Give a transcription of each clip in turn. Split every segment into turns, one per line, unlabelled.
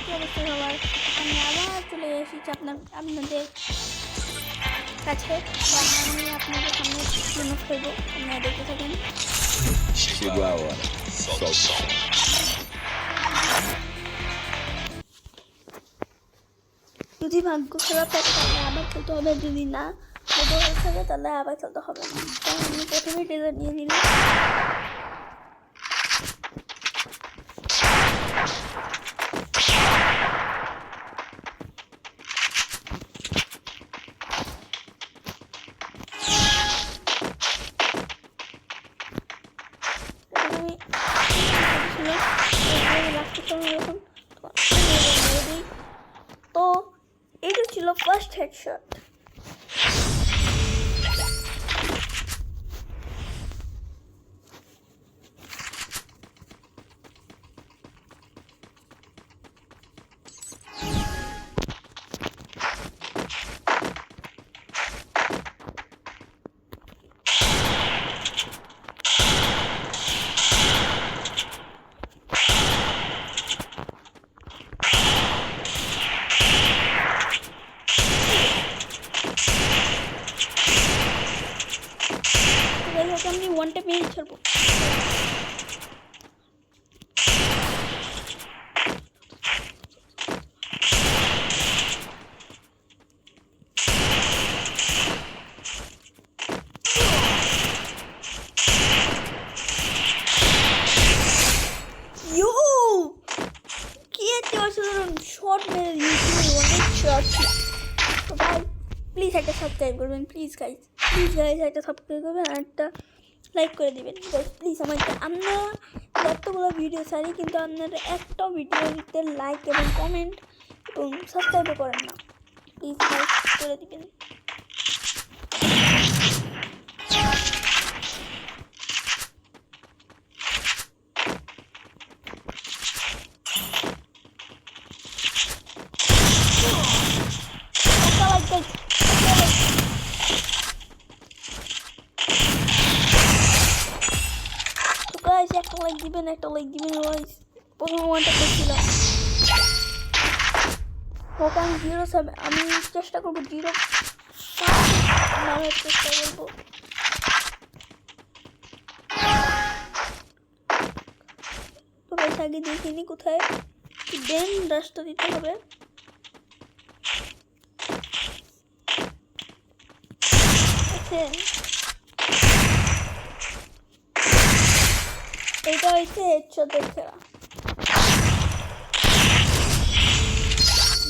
কি অবস্থা সবার? আমি আবার চলে এসেছি আপনাদের কাছে। আমি আপনাদের সামনে জন্য খেলবো, আপনারা দেখতে থাকেন। যদি ভাগ্য খারাপ থাকে তাহলে আবার খেলতে হবে, যদি না ভাগ্য খারাপ থাকে তাহলে আবার খেলতে হবে না। তাই আমি প্রথমেই ট্রেলার নিয়ে নিলাম। তো এটা ছিল ফার্স্ট হেডশট। আমি ওয়ান ট্যাপ মেরে ছাড়বো। শর্ট মেরে দিয়েছি, অনেক শর্ট। তো ভাই প্লিজ একটা সাবস্ক্রাইব করবেন, প্লিজ গাইজ একটা সাবস্ক্রাইব করবেন আর একটা লাইক করে দিবেন প্লিজ। আমাকে আমরা যতগুলো ভিডিও ছাড়ি কিন্তু আপনারা একটা ভিডিওতে লাইক এবং কমেন্ট এবং সাবস্ক্রাইবও করেন না, প্লিজ লাইক করে দিবেন। একটা লাইক দিবেন গাইস। প্রথম ওয়ানটা করছিল ওখান 07, আমি চেষ্টা করবো 05 মারার চেষ্টা করবো। তো গাইস আগে দেখিনি কোথায় দেন রাস্তা দিতে হবে। এটা হচ্ছে হেডশটের খেলা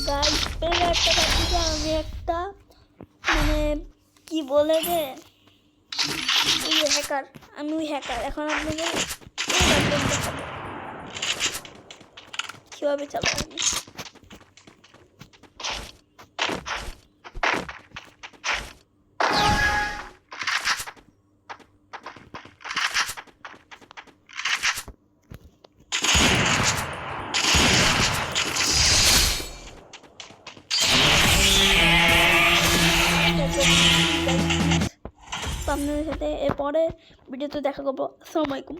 গাইস। একটা ভাবছি আমি একটা মানে কি বলে রে, ওই হ্যাকার, আমি ওই হ্যাকার। এখন আপনাদের কিভাবে চালাবো আমি। আপনাদের সাথে এরপরে ভিডিওতে দেখা করবো। আসসালামু আলাইকুম।